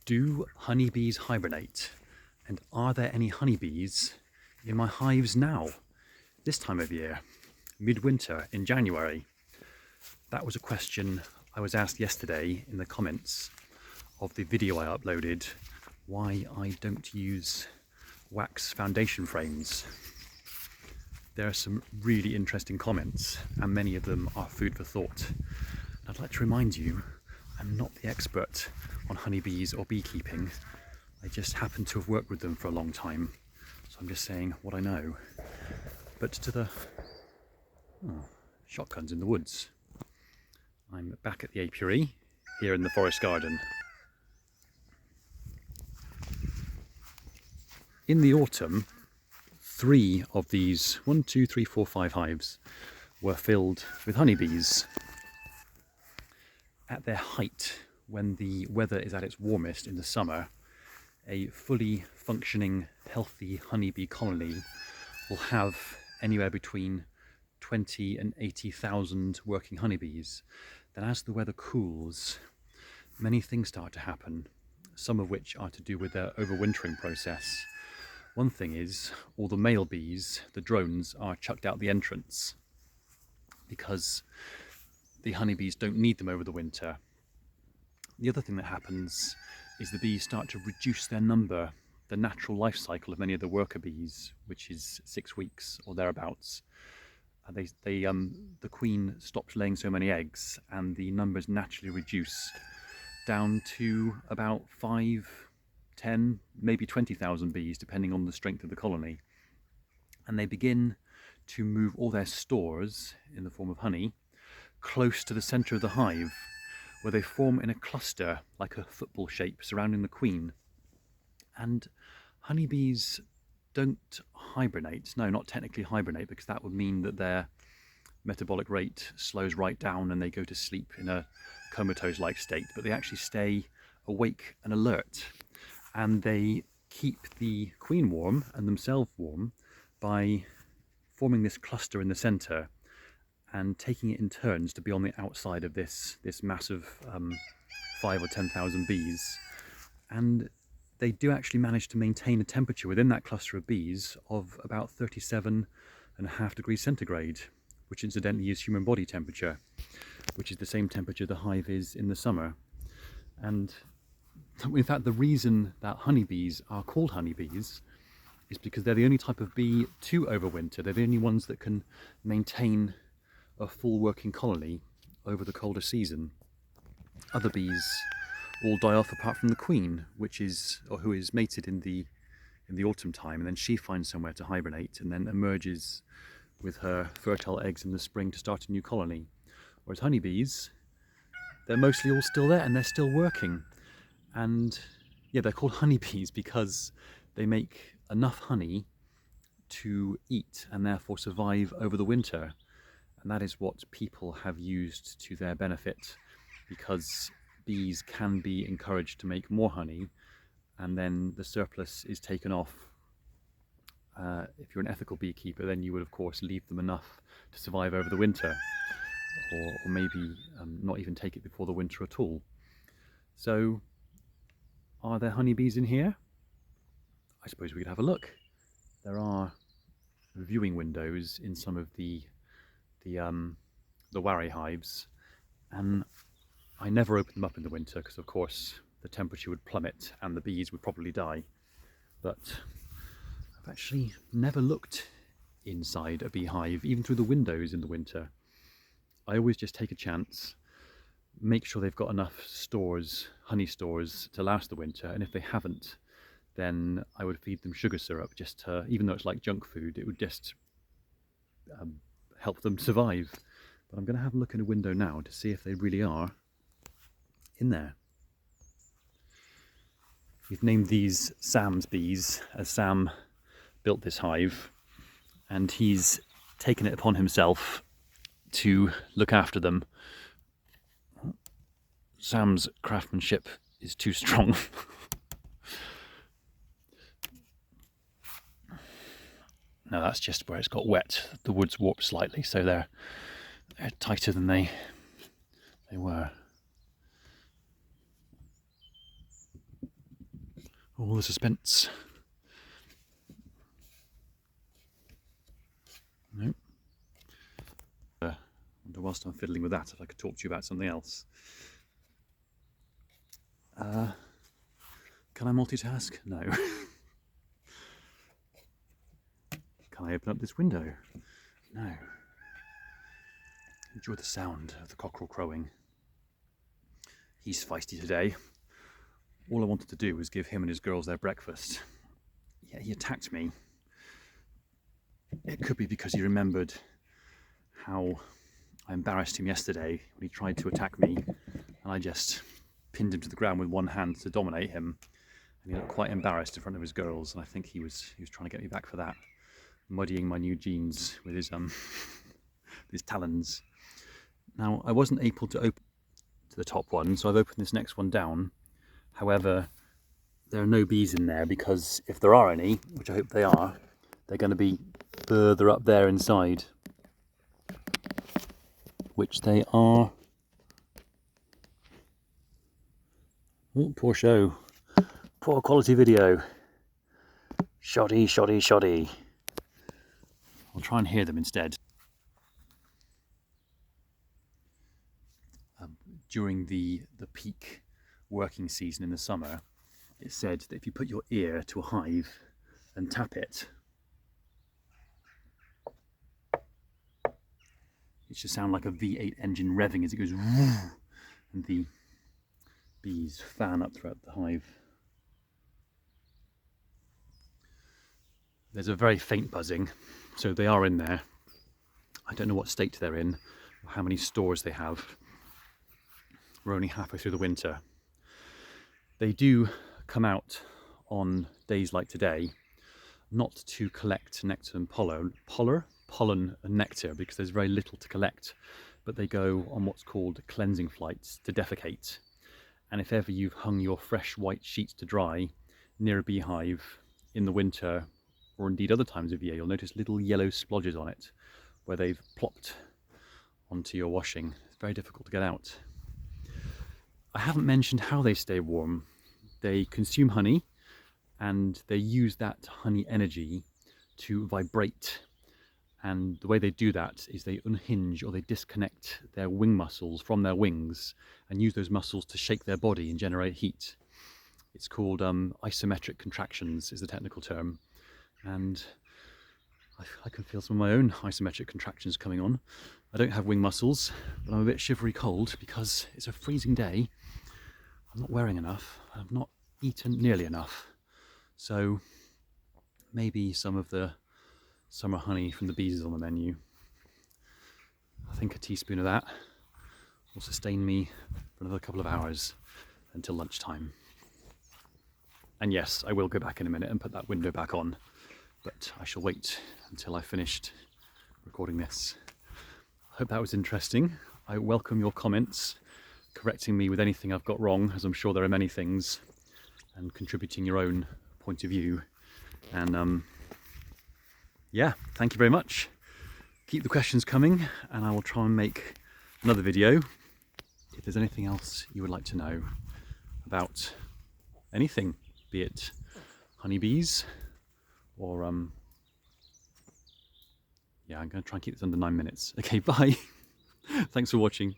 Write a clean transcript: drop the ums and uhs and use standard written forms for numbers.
Do honeybees hibernate? And are there any honeybees in my hives now, this time of year, midwinter in January? That was a question I was asked yesterday in the comments of the video I uploaded, why I don't use wax foundation frames. There are some really interesting comments, and many of them are food for thought. I'd like to remind you, I'm not the expert on honeybees or beekeeping. I just happen to have worked with them for a long time, so I'm just saying what I know. But to the shotguns in the woods. I'm back at the apiary here in the forest garden. In the autumn, 3 of these 1, 2, 3, 4, 5 hives were filled with honeybees. At their height, when the weather is at its warmest in the summer, a fully functioning, healthy honeybee colony will have anywhere between 20 and 80,000 working honeybees. Then as the weather cools, many things start to happen, some of which are to do with their overwintering process. One thing is, all the male bees, the drones, are chucked out the entrance because the honeybees don't need them over the winter. The other thing that happens is the bees start to reduce their number. The natural life cycle of many of the worker bees, which is 6 weeks or thereabouts, the queen stops laying so many eggs and the numbers naturally reduce down to about 5, 10, maybe 20,000 bees, depending on the strength of the colony. And they begin to move all their stores in the form of honey close to the center of the hive, where they form in a cluster like a football shape surrounding the queen. And honeybees don't hibernate. No, not technically hibernate, because that would mean that their metabolic rate slows right down and they go to sleep in a comatose-like state, but they actually stay awake and alert. And they keep the queen warm and themselves warm by forming this cluster in the center and taking it in turns to be on the outside of this massive 5 or 10,000 bees. And they do actually manage to maintain a temperature within that cluster of bees of about 37.5 degrees centigrade, which incidentally is human body temperature, which is the same temperature the hive is in the summer. And in fact, the reason that honeybees are called honeybees is because they're the only type of bee to overwinter. They're the only ones that can maintain a full working colony over the colder season. Other bees all die off apart from the queen, who is mated in the autumn time, and then she finds somewhere to hibernate and then emerges with her fertile eggs in the spring to start a new colony. Whereas honeybees, they're mostly all still there and they're still working. And yeah, they're called honeybees because they make enough honey to eat and therefore survive over the winter. And that is what people have used to their benefit, because bees can be encouraged to make more honey, and then the surplus is taken off. If you're an ethical beekeeper, then you would of course leave them enough to survive over the winter, or maybe not even take it before the winter at all. So, are there honeybees in here? I suppose we could have a look. There are viewing windows in some of the warry hives, and I never open them up in the winter because of course the temperature would plummet and the bees would probably die. But I've actually never looked inside a beehive, even through the windows in the winter. I always just take a chance, make sure they've got enough stores, honey stores, to last the winter, and if they haven't, then I would feed them sugar syrup, just to, even though it's like junk food, it would just help them survive. But I'm going to have a look in a window now to see if they really are in there. We've named these Sam's bees, as Sam built this hive, and he's taken it upon himself to look after them. Sam's craftsmanship is too strong. No, that's just where it's got wet. The wood's warped slightly, so they're tighter than they were. All the suspense. No. I wonder whilst I'm fiddling with that if I could talk to you about something else. Can I multitask? No. Can I open up this window? No. Enjoy the sound of the cockerel crowing. He's feisty today. All I wanted to do was give him and his girls their breakfast. Yeah, he attacked me. It could be because he remembered how I embarrassed him yesterday when he tried to attack me, and I just pinned him to the ground with one hand to dominate him, and he looked quite embarrassed in front of his girls, and I think he was trying to get me back for that, muddying my new jeans with his his talons. Now, I wasn't able to open to the top one, so I've opened this next one down. However, there are no bees in there because if there are any, which I hope they are, they're going to be further up there inside, which they are. Oh, poor show. Poor quality video. Shoddy, shoddy, shoddy. I'll try and hear them instead. During the peak working season in the summer, it's said that if you put your ear to a hive and tap it, it should sound like a V8 engine revving as it goes woo, and the bees fan up throughout the hive. There's a very faint buzzing, so they are in there. I don't know what state they're in or how many stores they have. We're only halfway through the winter. They do come out on days like today, not to collect nectar and pollen and nectar, because there's very little to collect, but they go on what's called cleansing flights to defecate. And if ever you've hung your fresh white sheets to dry near a beehive in the winter, or indeed other times of year, you'll notice little yellow splodges on it where they've plopped onto your washing. It's very difficult to get out. I haven't mentioned how they stay warm. They consume honey, and they use that honey energy to vibrate. And the way they do that is they unhinge or they disconnect their wing muscles from their wings and use those muscles to shake their body and generate heat. It's called isometric contractions is the technical term. And I can feel some of my own isometric contractions coming on. I don't have wing muscles, but I'm a bit shivery cold because it's a freezing day. I'm not wearing enough. I've not eaten nearly enough. So maybe some of the summer honey from the bees is on the menu. I think a teaspoon of that will sustain me for another couple of hours until lunchtime. And yes, I will go back in a minute and put that window back on, but I shall wait until I've finished recording this. I hope that was interesting. I welcome your comments, correcting me with anything I've got wrong, as I'm sure there are many things, and contributing your own point of view. And yeah, thank you very much. Keep the questions coming, and I will try and make another video if there's anything else you would like to know about anything, be it honeybees or yeah, I'm going to try and keep this under 9 minutes. Okay, bye. Thanks for watching.